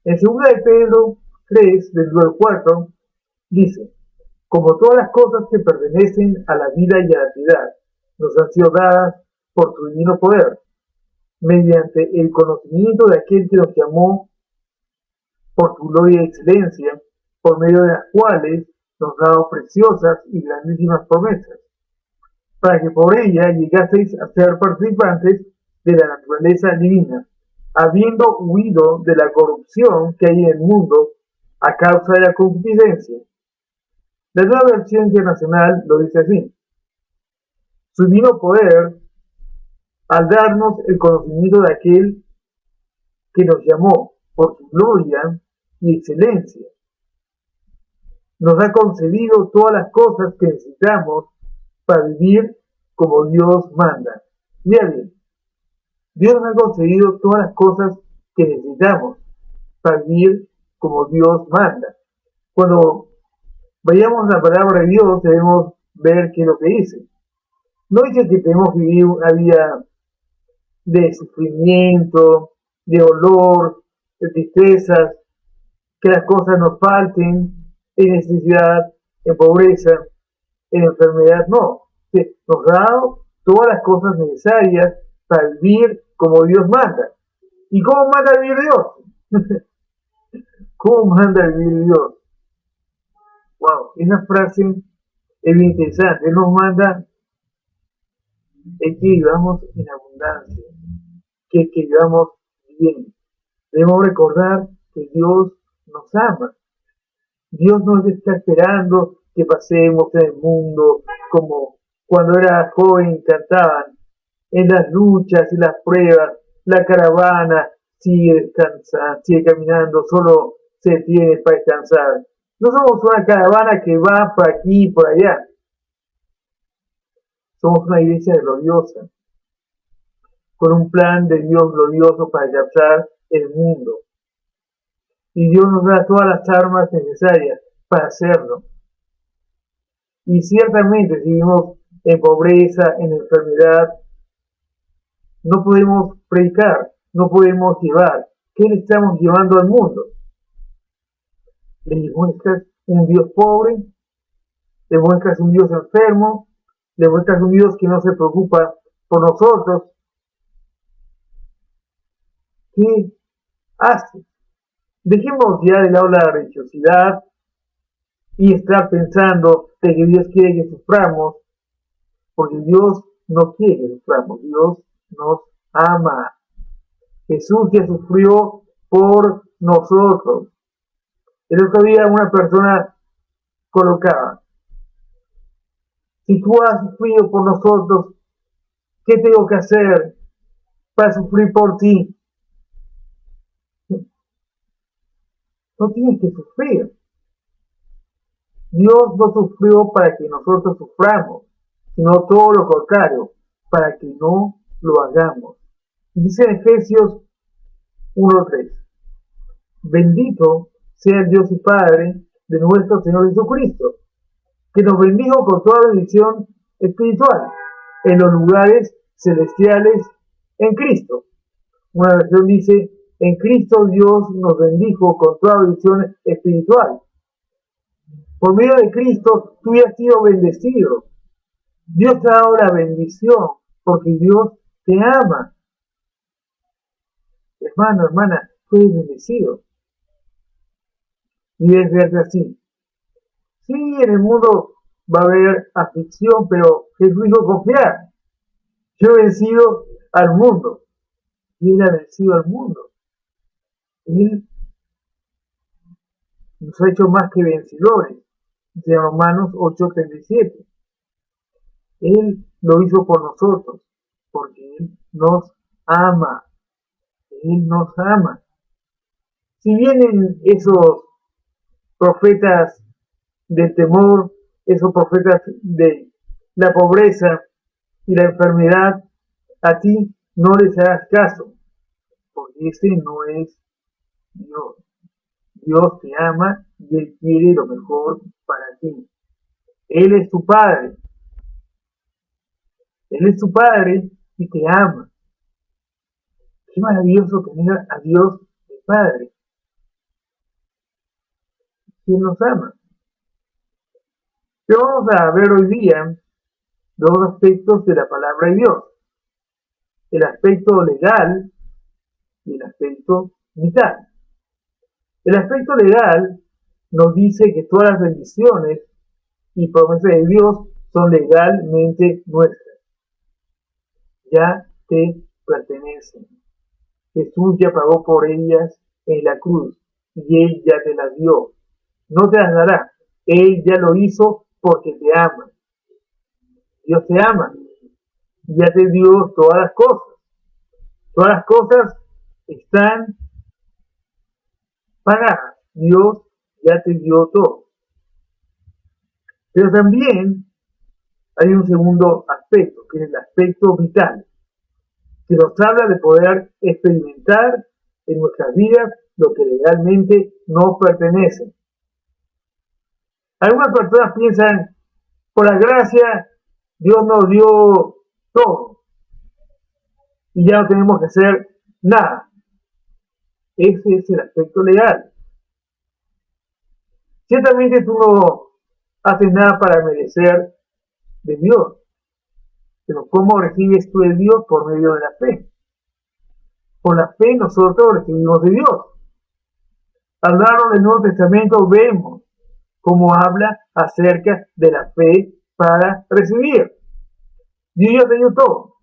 En 2 de Pedro 3, del 2 al 4, dice, como todas las cosas que pertenecen a la vida y a la piedad, nos han sido dadas por su divino poder, mediante el conocimiento de aquel que nos llamó por su gloria y excelencia, por medio de las cuales nos ha dado preciosas y grandísimas promesas, para que por ella llegaseis a ser participantes de la naturaleza divina, habiendo huido de la corrupción que hay en el mundo a causa de la concupiscencia. La nueva versión internacional lo dice así: su divino poder, al darnos el conocimiento de aquel que nos llamó por su gloria y excelencia, nos ha concedido todas las cosas que necesitamos para vivir como Dios manda. Mira bien, Dios nos ha concedido todas las cosas que necesitamos para vivir como Dios manda. Cuando vayamos a la palabra de Dios, debemos ver qué es lo que dice. No dice que tenemos que vivir una vida de sufrimiento, de dolor, de tristezas, que las cosas nos falten, en necesidad, en pobreza, en enfermedad. No, nos ha dado todas las cosas necesarias para vivir como Dios manda. ¿Y cómo manda vivir Dios? ¿Cómo manda vivir Dios? Wow, esa frase es bien interesante. Él nos manda es que vivamos en abundancia, que vivamos bien. Debemos recordar que Dios nos ama. Dios nos está esperando que pasemos en el mundo como cuando era joven cantaban, en las luchas y las pruebas, la caravana sigue descansando, sigue caminando, solo se detiene para descansar. No somos una caravana que va por aquí y por allá. Somos una iglesia gloriosa, con un plan de Dios glorioso para alcanzar el mundo. Y Dios nos da todas las armas necesarias para hacerlo. Y ciertamente si vivimos en pobreza, en enfermedad, no podemos predicar, no podemos llevar. ¿Qué le estamos llevando al mundo? Le muestras un Dios pobre, le muestras un Dios enfermo, le muestras un Dios que no se preocupa por nosotros. ¿Qué hace? Dejemos ya de lado la religiosidad y estar pensando de que Dios quiere que suframos, porque Dios no quiere que suframos, Dios nos ama. Jesús ya sufrió por nosotros. El otro día una persona colocaba, si tú has sufrido por nosotros, ¿qué tengo que hacer para sufrir por ti? No tienes que sufrir. Dios no sufrió para que nosotros suframos, sino todo lo contrario, para que no lo hagamos. Dice en Efesios 1:3, bendito sea el Dios y Padre de nuestro Señor Jesucristo, que nos bendijo con toda bendición espiritual en los lugares celestiales en Cristo. Una versión dice, en Cristo Dios nos bendijo con toda bendición espiritual. Por medio de Cristo tú ya has sido bendecido. Dios te ha dado la bendición porque Dios te ama. Hermano, hermana, tú eres bendecido. Y debes verte así. Sí, en el mundo va a haber aflicción, pero Jesús dijo confiar. Yo he vencido al mundo. Y Él ha vencido al mundo. Él nos ha hecho más que vencedores. De Romanos 8:37. Él lo hizo por nosotros, porque Él nos ama. Él nos ama. Si vienen esos profetas del temor, esos profetas de la pobreza y la enfermedad, a ti no les harás caso, porque ese no es Dios. Dios te ama y Él quiere lo mejor para ti. Él es tu Padre. Él es tu Padre y te ama. Qué maravilloso tener a Dios de Padre. quien nos ama. Pero vamos a ver hoy día dos aspectos de la palabra de Dios: el aspecto legal y el aspecto vital. El aspecto legal nos dice que todas las bendiciones y promesas de Dios son legalmente nuestras. Ya te pertenecen. Jesús ya pagó por ellas en la cruz y Él ya te las dio. No te las dará. Él ya lo hizo porque te ama. Dios te ama. Ya te dio todas las cosas. Todas las cosas están pagadas. Dios ya te dio todo. Pero también hay un segundo aspecto, que es el aspecto vital, que nos habla de poder experimentar en nuestras vidas lo que legalmente nos pertenece. Algunas personas piensan, por la gracia, Dios nos dio todo y ya no tenemos que hacer nada. Ese es el aspecto legal. Ciertamente tú no haces nada para merecer de Dios, pero ¿cómo recibes tú de Dios? Por medio de la fe. Por la fe nosotros recibimos de Dios. Al largo del Nuevo Testamento vemos cómo habla acerca de la fe para recibir. Dios ya te dio todo.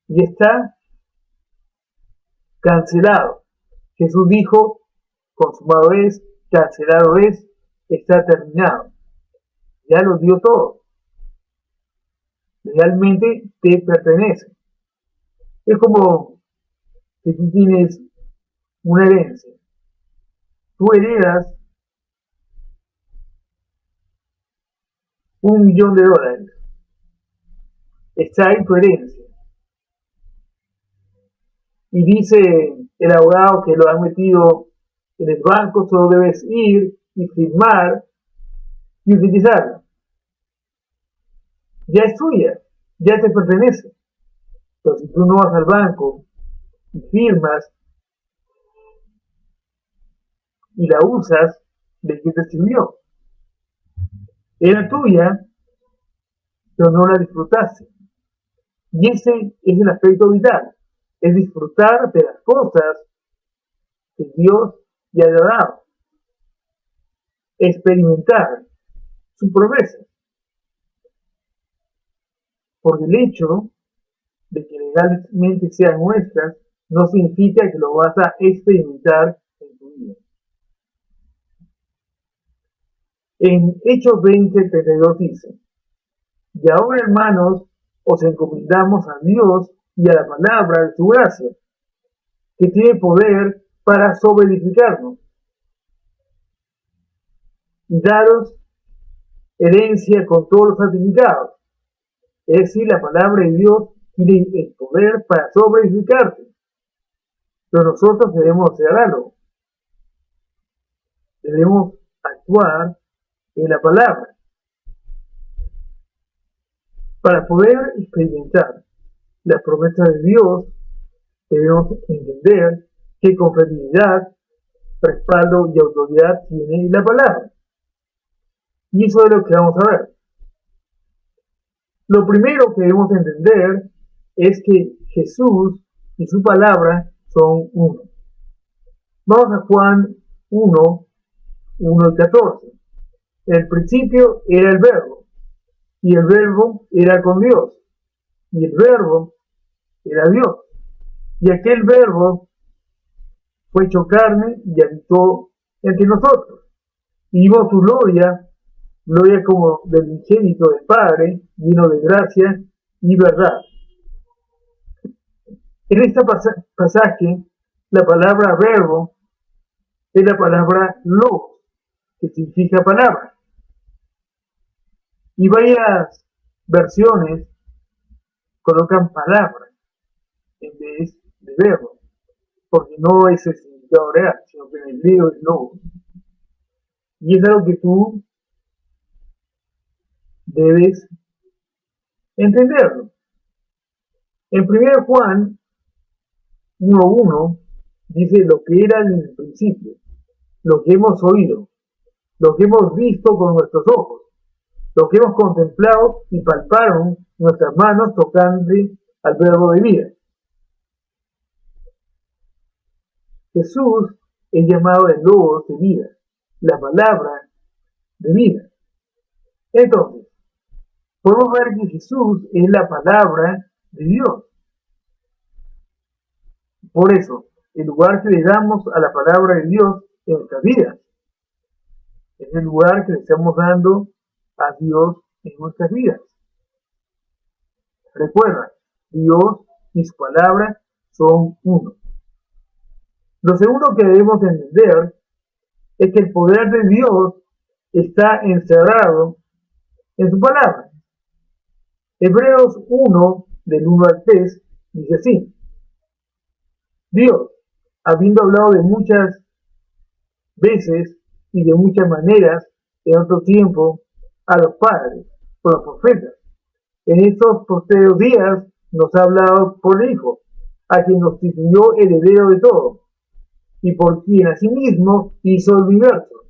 Y está cancelado. Jesús dijo, consumado es, cancelado es, está terminado. Ya lo dio todo. Realmente te pertenece. Es como si tú tienes una herencia. Tú heredas $1.000.000. Está ahí tu herencia. Y dice el abogado que lo ha metido en el banco, solo debes ir y firmar y utilizarla. Ya es tuya, ya te pertenece. Pero si tú no vas al banco y firmas y la usas, ¿de qué te sirvió? Era tuya, pero no la disfrutaste. Y ese es el aspecto vital, es disfrutar de las cosas que Dios ya ha dado, experimentar su promesa. Porque el hecho de que legalmente sean nuestras no significa que lo vas a experimentar en tu vida. En Hechos 20:32 dice: y ahora, hermanos, os encomendamos a Dios y a la palabra de su gracia, que tiene poder para sobreedificarnos y daros herencia con todos los santificados. Es decir, la palabra de Dios tiene el poder para sobreedificarte. Pero nosotros debemos hacer algo. Debemos actuar en la palabra. Para poder experimentar las promesas de Dios, debemos entender qué confiabilidad, respaldo y autoridad tiene la palabra. Y eso es lo que vamos a ver. Lo primero que debemos entender es que Jesús y su palabra son uno. Vamos a Juan 1:1-14. En el principio era el Verbo, y el Verbo era con Dios, y el Verbo era Dios. Y aquel Verbo fue hecho carne y habitó entre nosotros. Y vimos su gloria, gloria como del unigénito del Padre, lleno de gracia y verdad. En este pasaje, la palabra verbo es la palabra logos, que significa palabra. Y varias versiones colocan palabra en vez de verbo, porque no es el significado real, sino que en el griego es logos. Y es algo que tú debes entenderlo. En 1 Juan 1:1 dice lo que era en el principio, lo que hemos oído, lo que hemos visto con nuestros ojos, lo que hemos contemplado y palparon nuestras manos tocante al verbo de vida. Jesús es llamado el Logos de vida, la palabra de vida. Entonces, podemos ver que Jesús es la palabra de Dios. Por eso, el lugar que le damos a la palabra de Dios en nuestras vidas es el lugar que le estamos dando a Dios en nuestras vidas. Recuerda, Dios y su palabra son uno. Lo segundo que debemos entender es que el poder de Dios está encerrado en su palabra. Hebreos 1, del 1 al 3, dice así: Dios, habiendo hablado de muchas veces y de muchas maneras en otro tiempo a los padres, por los profetas, en estos posteriores días nos ha hablado por el Hijo, a quien nos constituyó heredero de todo, y por quien asimismo hizo el universo,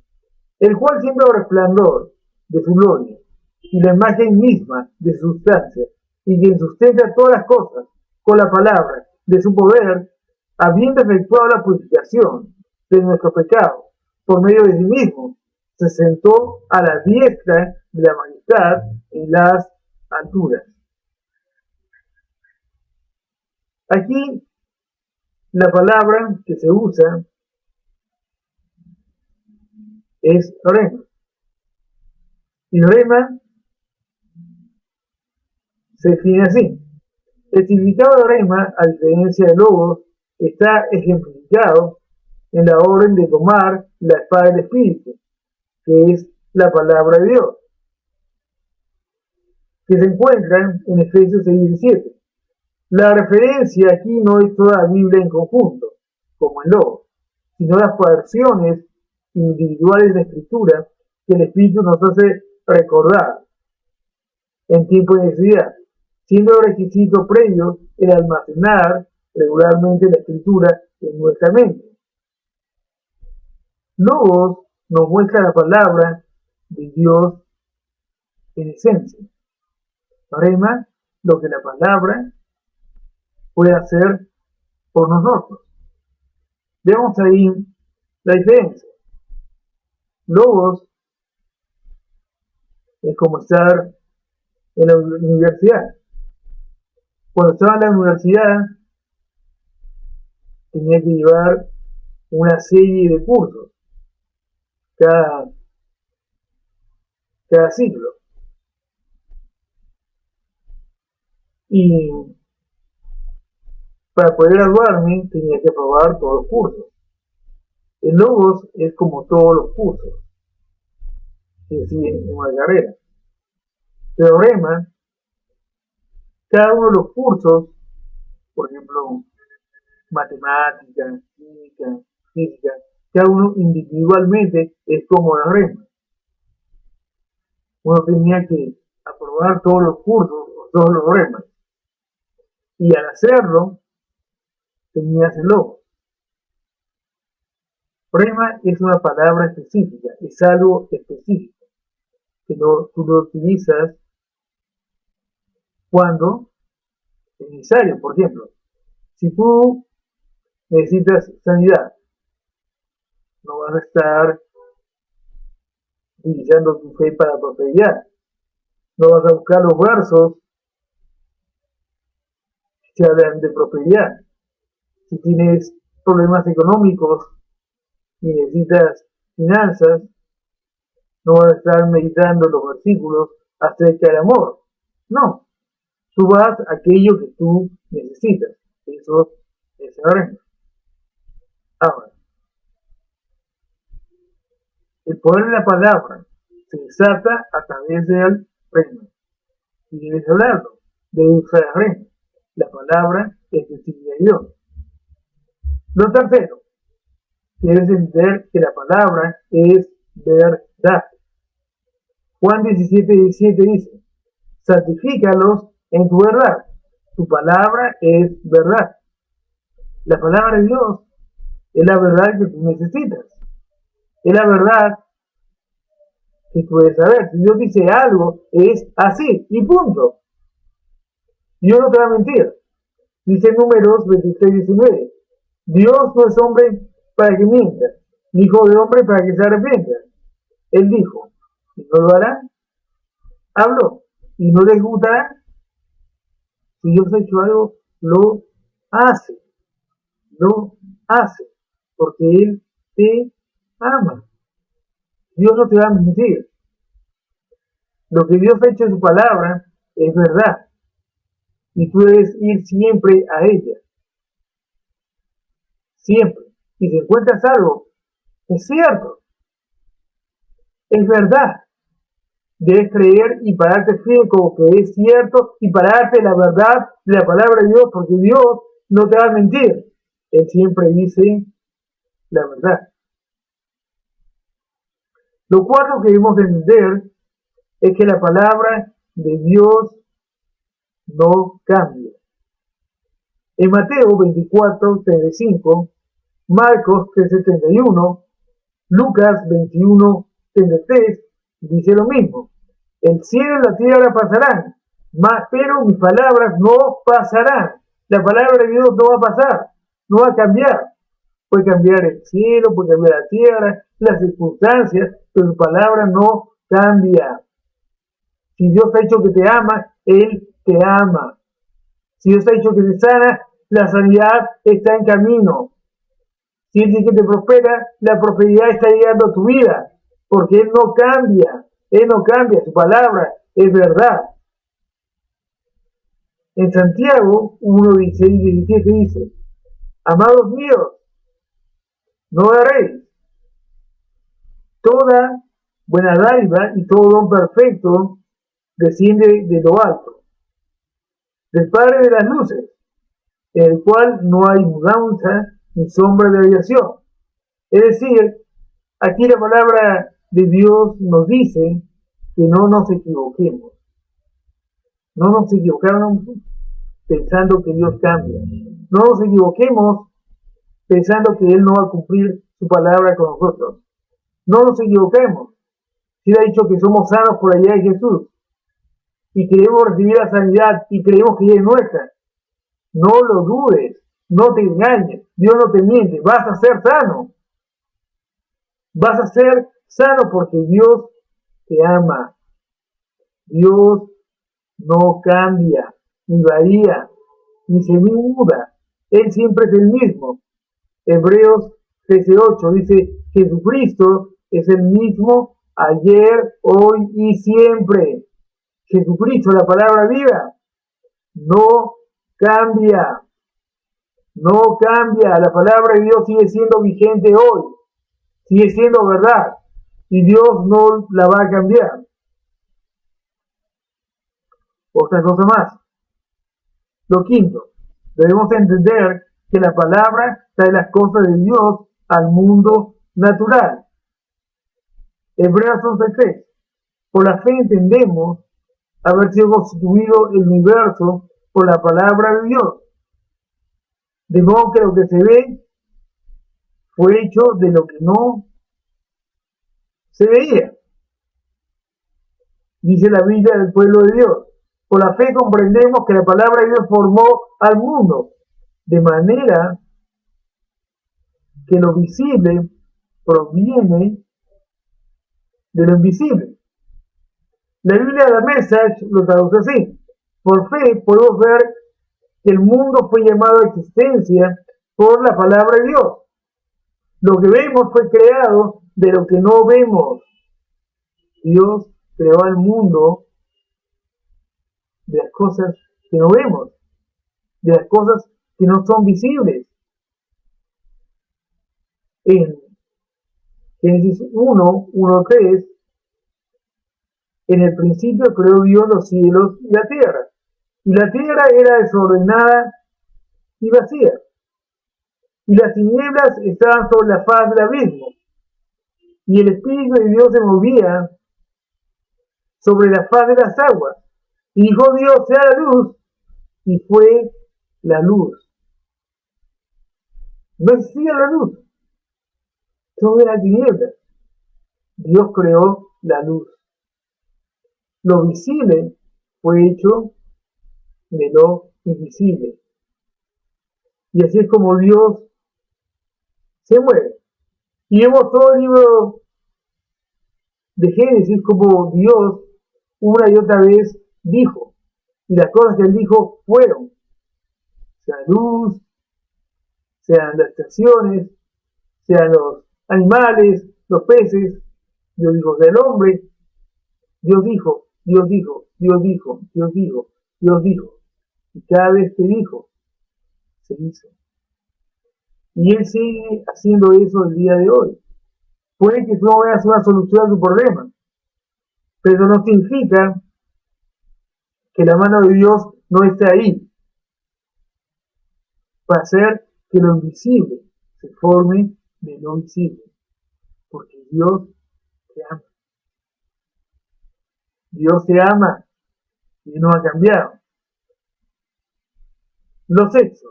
el cual siempre el resplandor de su gloria, y la imagen misma de su sustancia, y quien sustenta todas las cosas con la palabra de su poder, habiendo efectuado la purificación de nuestro pecado por medio de sí mismo, se sentó a la diestra de la majestad en las alturas. Aquí la palabra que se usa es rema. Y rema se define así: el significado de rema, a diferencia de logos, está ejemplificado en la orden de tomar la espada del Espíritu, que es la palabra de Dios, que se encuentra en Efesios 6:17. La referencia aquí no es toda la Biblia en conjunto, como en logos, sino las versiones individuales de Escritura que el Espíritu nos hace recordar en tiempo de necesidad, siendo el requisito previo el almacenar regularmente la Escritura en nuestra mente. Logos nos muestra la palabra de Dios en esencia. Rema, lo que la palabra puede hacer por nosotros. Veamos ahí la diferencia. Logos es como estar en la universidad. Cuando estaba en la universidad tenía que llevar una serie de cursos cada ciclo. Y para poder graduarme tenía que aprobar todos los cursos. El Logos es como todos los cursos que siguen en una carrera. Pero Rema, cada uno de los cursos, por ejemplo, matemática, química, física, cada uno individualmente es como la Rema. Uno tenía que aprobar todos los cursos, todos los Remas. Y al hacerlo, tenías el Logos. Rema es una palabra específica, es algo específico, que tú lo utilizas cuando es necesario. Por ejemplo, si tú necesitas sanidad, no vas a estar utilizando tu fe para prosperidad, no vas a buscar los versos que hablan de prosperidad. Si tienes problemas económicos y necesitas finanzas, no vas a estar meditando los versículos acerca del amor. No, tú vas a aquello que tú necesitas. Eso es el reino. Ahora, el poder de la palabra se desata a través del reino. Y debes hablarlo, debes usar el reino. La palabra es testimonio de Dios. Lo tercero, debes entender que la palabra es verdad. Juan 17:17 dice: santifícalos en tu verdad. Tu palabra es verdad. La palabra de Dios es la verdad que tú necesitas. Es la verdad Y puedes saber, si Dios dice algo, es así, y punto. Dios no te va a mentir. Dice Números 23:19. Dios no es hombre para que mienta, ni hijo de hombre para que se arrepienta. Él dijo, ¿y no lo hará? Habló, ¿y no le ejecutará? Si Dios ha hecho algo, lo hace. Lo hace. Porque Él te ama. Dios no te va a mentir. Lo que Dios ha hecho en su palabra es verdad. Y tú debes ir siempre a ella. Siempre. Y si encuentras algo, es cierto. Es verdad. Debes creer y pararte fiel como que es cierto y pararte la verdad de la palabra de Dios, porque Dios no te va a mentir. Él siempre dice la verdad. Lo cuarto que debemos entender es que la palabra de Dios no cambia. En Mateo 24:35, Marcos 13:31, Lucas 21:33 dice lo mismo. El cielo y la tierra pasarán, pero mis palabras no pasarán. La palabra de Dios no va a pasar, no va a cambiar. Puede cambiar el cielo, puede cambiar la tierra, las circunstancias, pero su palabra no cambia. Si Dios ha dicho que te ama, Él te ama. Si Dios ha dicho que te sana, la sanidad está en camino. Si Él dice que te prospera, la prosperidad está llegando a tu vida. Porque Él no cambia. Él no cambia. Su palabra es verdad. En Santiago 1:16-17 dice, amados míos, no erréis. Toda buena dádiva y todo don perfecto desciende de lo alto, del Padre de las luces, en el cual no hay mudanza ni sombra de variación. Es decir, aquí la palabra de Dios nos dice que no nos equivoquemos. No nos equivoquemos pensando que Dios cambia. No nos equivoquemos pensando que Él no va a cumplir su palabra con nosotros. No nos equivoquemos. Si Él ha dicho que somos sanos por allá de Jesús y queremos recibir la sanidad y creemos que ella es nuestra, no lo dudes, no te engañes, Dios no te miente, vas a ser sano. Vas a ser sano porque Dios te ama. Dios no cambia, ni varía, ni se muda. Él siempre es el mismo. Hebreos 13:8 dice, Jesucristo es el mismo ayer, hoy y siempre. Jesucristo, la palabra viva, no cambia. No cambia. La palabra de Dios sigue siendo vigente hoy. Sigue siendo verdad. Y Dios no la va a cambiar. Otra cosa más. Lo quinto, debemos entender que la palabra trae las cosas de Dios al mundo natural. Hebreos 11:3. Por la fe entendemos haber sido constituido el universo por la palabra de Dios. De modo que lo que se ve fue hecho de lo que no se veía. Dice la Biblia del pueblo de Dios. Por la fe comprendemos que la palabra de Dios formó al mundo, de manera que lo visible proviene de lo invisible. La Biblia de la Message lo traduce así. Por fe podemos ver que el mundo fue llamado a existencia por la palabra de Dios. Lo que vemos fue creado de lo que no vemos. Dios creó al mundo de las cosas que no vemos, de las cosas que no son visibles. En Génesis 1:3, en el principio creó Dios los cielos y la tierra. Y la tierra era desordenada y vacía. Y las tinieblas estaban sobre la faz del abismo. Y el Espíritu de Dios se movía sobre la faz de las aguas. Y dijo Dios, sea la luz, y fue la luz. No existía la luz, todo era tinieblas. Dios creó la luz. lo visible fue hecho de lo invisible. Y así es como Dios se mueve. Y vemos todo el libro de Génesis como Dios una y otra vez dijo. Y las cosas que él dijo fueron, sea luz, sean las estaciones, sean los animales, los peces. Dios dijo, del hombre. Dios dijo, Dios dijo, Dios dijo, Dios dijo, Dios dijo. Y cada vez que dijo, se hizo. Y él sigue haciendo eso el día de hoy. Puede que tú no veas una solución a tu problema, pero no significa que la mano de Dios no esté ahí para hacer que lo invisible se forme de lo visible. Porque Dios te ama. Dios te ama y no ha cambiado. Lo sexto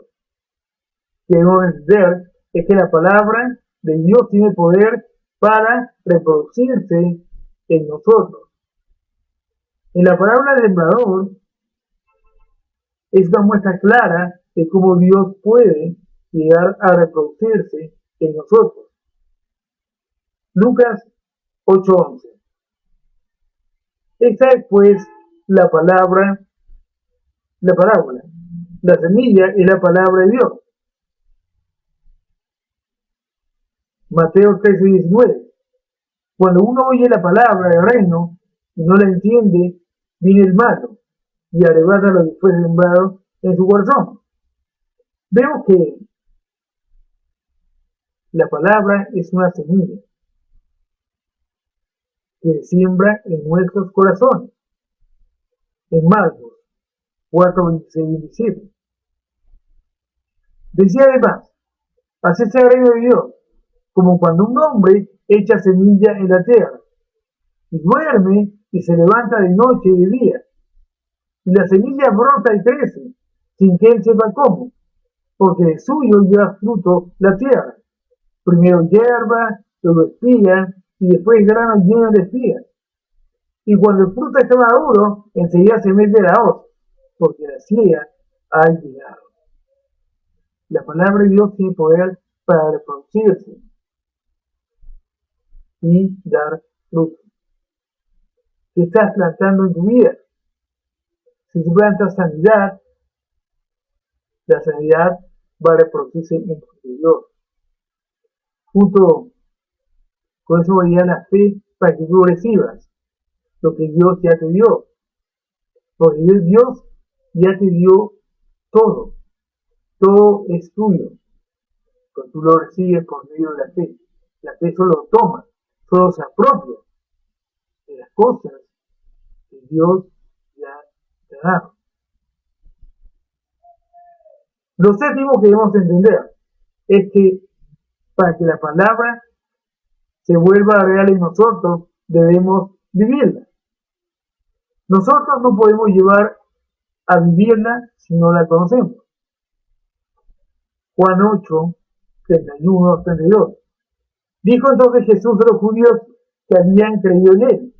que debemos entender es que la palabra de Dios tiene poder para reproducirse en nosotros. En la parábola del sembrador es una muestra clara de cómo Dios puede llegar a reproducirse en nosotros. Lucas 8:11. Esta es pues la parábola, la semilla es la palabra de Dios. Mateo 13:19. Cuando uno oye la palabra del reino y no la entiende, viene el malo y arrebata lo que fue sembrado en su corazón. Vemos que la palabra es una semilla que siembra en nuestros corazones. En Marcos 4:26-27. Decía además, así es el reino de Dios, como cuando un hombre echa semilla en la tierra, y duerme y se levanta de noche y de día, y la semilla brota y crece, sin que él sepa cómo, porque de suyo lleva fruto la tierra, primero hierba, luego espiga, y después grano lleno de espigas. Y cuando el fruto está maduro, enseguida se mete la hoz, porque la siega ha llegado. La palabra de Dios tiene poder para reproducirse y dar fruto. ¿Qué estás plantando en tu vida? Si tú plantas sanidad, la sanidad va a reproducirse en tu interior. Junto con eso va a la fe para que tú recibas lo que Dios ya te dio. Porque Dios ya te dio todo. Todo es tuyo. Cuando tú lo recibes por medio de la fe solo toma, solo se apropia de las cosas que Dios ya te ha dado. Lo séptimo que debemos entender es que para que la palabra se vuelva real en nosotros, debemos vivirla. Nosotros no podemos llevar a vivirla si no la conocemos. Juan 8:31-32. Dijo entonces Jesús a los judíos que habían creído en él: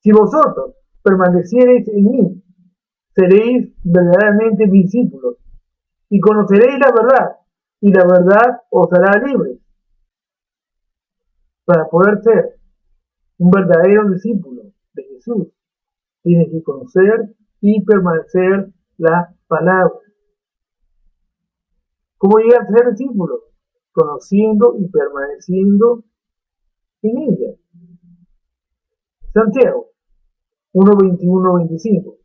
si vosotros permaneciereis en mí, seréis verdaderamente mis discípulos, y conoceréis la verdad, y la verdad os hará libres. Para poder ser un verdadero discípulo de Jesús, tienes que conocer y permanecer la palabra. ¿Cómo llegar a ser discípulo? Conociendo y permaneciendo en ella. Santiago 1:21-25.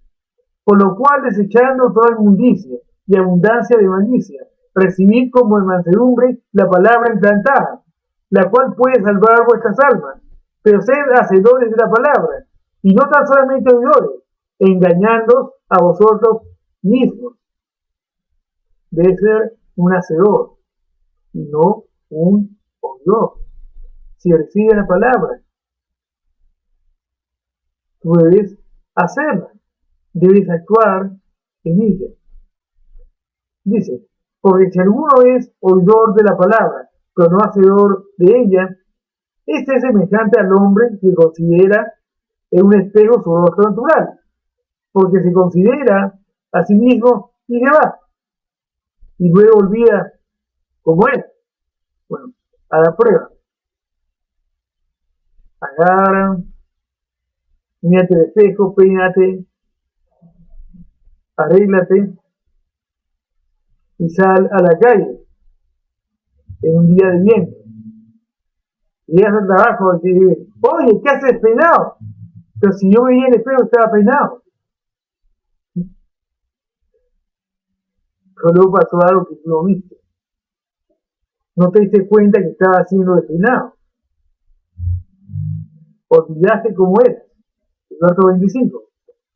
Por lo cual, desechando toda inmundicia y abundancia de malicia, recibid como en mansedumbre la palabra implantada, la cual puede salvar vuestras almas. Pero sed hacedores de la palabra, y no tan solamente oidores, engañándoos a vosotros mismos. Debe ser un hacedor y no un oidor. Si recibes la palabra, tú debes hacerla, debes actuar en ella. Dice, porque si alguno es oidor de la palabra, pero no hacedor de ella, este es semejante al hombre que considera en un espejo su rostro natural, porque se considera a sí mismo y se va, y luego olvida cómo es. Bueno, a la prueba. Agarra, mírate el espejo, peínate, arréglate y sal a la calle en un día de viento. Llegas al trabajo y dices, oye, ¿qué haces peinado? Pero si yo veía en el espejo estaba peinado. Pero luego pasó algo que tú no viste. No te diste cuenta que estaba haciendo de peinado. Olvidaste cómo eras. El verso 25.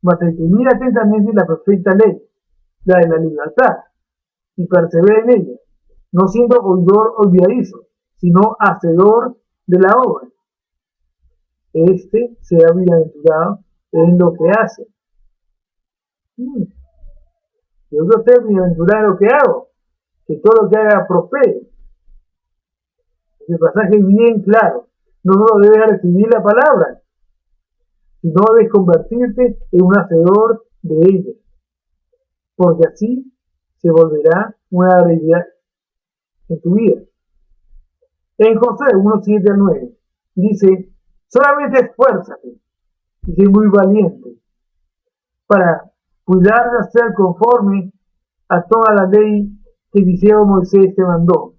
Mas el que mira atentamente la perfecta ley, la de la libertad, y persevera en ella, no siendo oidor olvidadizo, sino hacedor de la obra. Este será bienaventurado en lo que hace. Yo quiero ser bienaventurado en lo que hago, que todo lo que haga prospere. Ese pasaje es bien claro. No solo debes recibir la palabra, sino debes convertirte en un hacedor de ella, porque así se volverá una realidad en tu vida. En Josué 1:7-9 dice, solamente esfuérzate y sé muy valiente para cuidar de hacer conforme a toda la ley que Eliseo Moisés te mandó.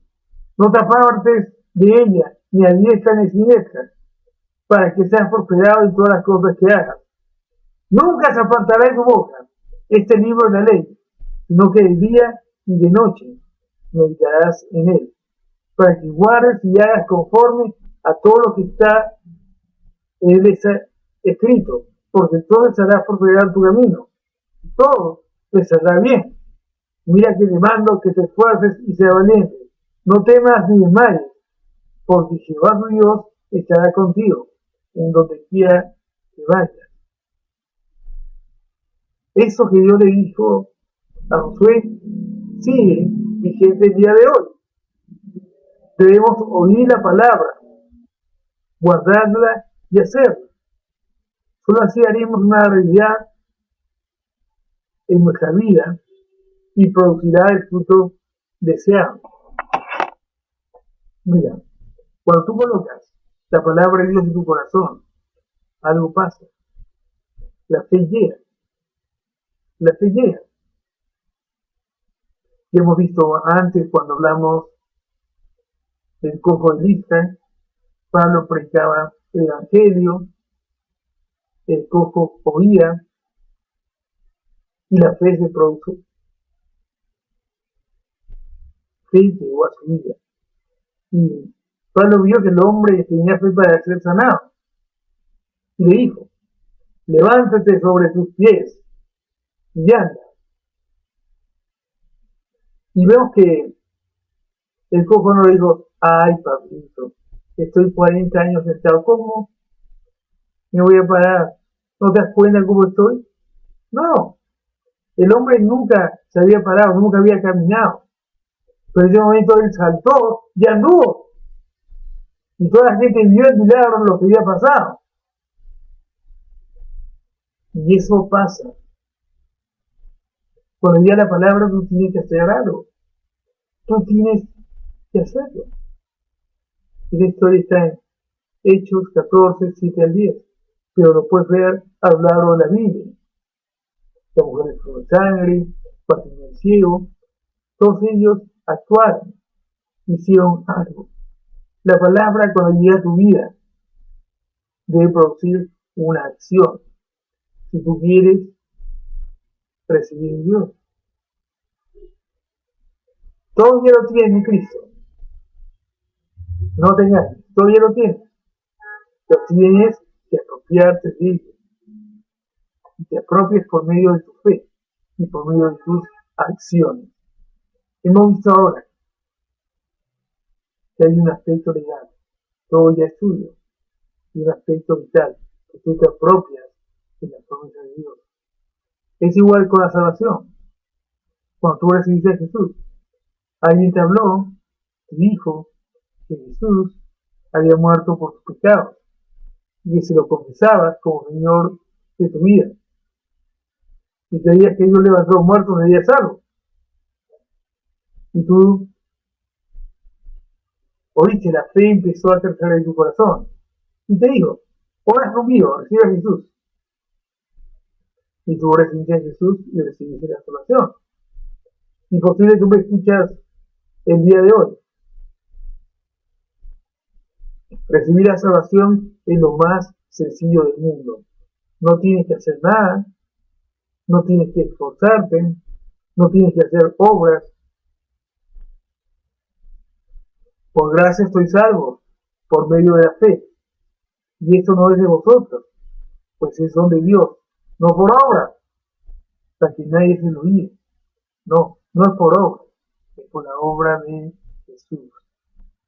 No te apartes de ella, ni a diestra ni a siniestra, para que seas prosperado en todas las cosas que hagas. Nunca se apartará de tu boca este libro de la ley, sino que de día y de noche meditarás en él, para que guardes y hagas conforme a todo lo que está en él escrito, porque entonces harás prosperar tu camino, y todo te saldrá bien. Mira que te mando que te esfuerces y seas valiente. No temas ni desmayes, porque Jehová tu Dios estará contigo en donde quiera que vayas. Eso que Dios le dijo a Josué sigue vigente el día de hoy. Debemos oír la palabra, guardarla y hacerla. Solo así haremos una realidad en nuestra vida y producirá el fruto deseado. Mira, cuando tú colocas la palabra de Dios en tu corazón, algo pasa. La fe llega. La fe llega. Ya hemos visto antes cuando hablamos del cojo de Listra, Pablo predicaba el Evangelio, el cojo oía y la fe se produjo. Fe llegó a su vida. Y Pablo vio que el hombre tenía fe para ser sanado. Y le dijo, levántate sobre tus pies y anda. Y vemos que el cojo no le dijo, ay papito, estoy 40 años sentado, ¿cómo me voy a parar? ¿No te das cuenta cómo estoy? No, el hombre nunca se había parado, nunca había caminado. Pero en ese momento él saltó y anduvo. Y toda la gente vio el milagro de lo que había pasado. Y eso pasa. Cuando llega la palabra, tú tienes que hacer algo. Tú tienes que hacerlo. Esa historia está en Hechos 14:7-10. Pero lo puedes ver a lo largo de la Biblia. La mujer con sangre, Bartimeo el ciego, todos ellos actuaron, hicieron algo. La palabra cuando llega a tu vida debe producir una acción. Si tú quieres recibir a Dios. Todo ya lo tienes en Cristo. No te engañes, todo ya lo tienes. Lo tienes que apropiarte de ello. Y te apropies por medio de tu fe y por medio de tus acciones. Hemos visto ahora que hay un aspecto legal. Todo ya es tuyo. Y un aspecto vital, que tú te apropias de la promesa de Dios. Es igual con la salvación. Cuando tú recibiste a Jesús, alguien te habló, te dijo que Jesús había muerto por tus pecados y que si lo confesabas como Señor de tu vida y creías que Dios levantó a los muertos, serías salvo. Y tú oíste, la fe empezó a crecer en tu corazón. Y te dijo, oras conmigo, recibe a Jesús. Y tú recibiste a Jesús y recibiste la salvación. Y posible tú me escuchas el día de hoy. Recibir la salvación es lo más sencillo del mundo. No tienes que hacer nada, no tienes que esforzarte, no tienes que hacer obras. Por gracia estoy salvo, por medio de la fe. Y esto no es de vosotros, pues es don de Dios, no por obra, para que nadie se lo diga. No, no es por obra, es por la obra de Jesús.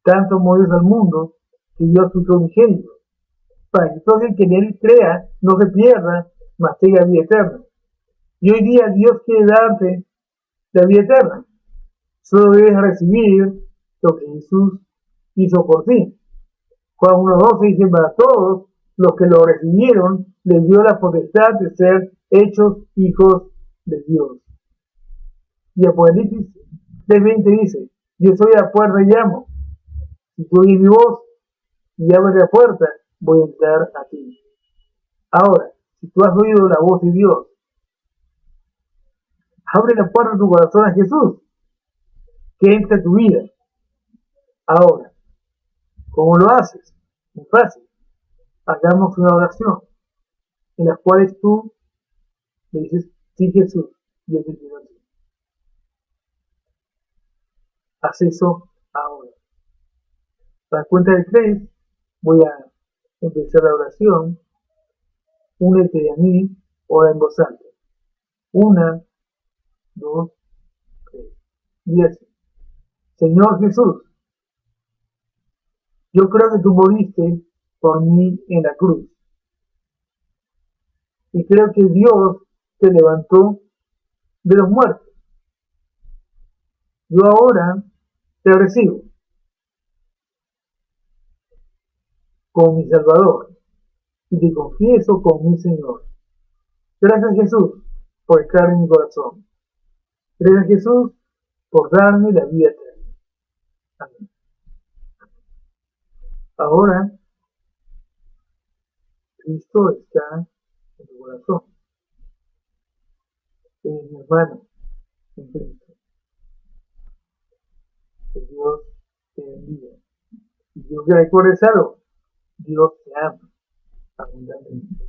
Tanto amó Dios al mundo, que dio a su Hijo unigénito, para que todo el que en él crea no se pierda, mas tenga vida eterna. Y hoy día Dios quiere darte la vida eterna. Solo debes recibir lo que Jesús hizo por ti. Juan 1:12 dice, para todos los que lo recibieron, les dio la potestad de ser hechos hijos de Dios. Y Apocalipsis 3:20 dice, yo soy a la puerta y llamo. Si tú oyes mi voz y abres la puerta, voy a entrar a ti. Ahora, si tú has oído la voz de Dios, abre la puerta de tu corazón a Jesús, que entre a tu vida. Ahora, ¿cómo lo haces? Muy fácil. Hagamos una oración en la cual tú le dices, sí Jesús, yo te quiero a ti. Haz eso ahora. Para cuenta de 3, voy a empezar la oración. Únete a mí, ora en voz alta. 1, 2, 3. 10. Señor Jesús, yo creo que tú moriste por mí en la cruz. Y creo que Dios te levantó de los muertos. Yo ahora te recibo como mi Salvador y te confieso como mi Señor. Gracias Jesús por estar en mi corazón. Gracias Jesús por darme la vida eterna. Amén. Ahora Cristo está en tu corazón. Eres mi hermano en Cristo. Que Dios te bendiga. Y Dios te recuerde algo. Dios te ama abundantemente.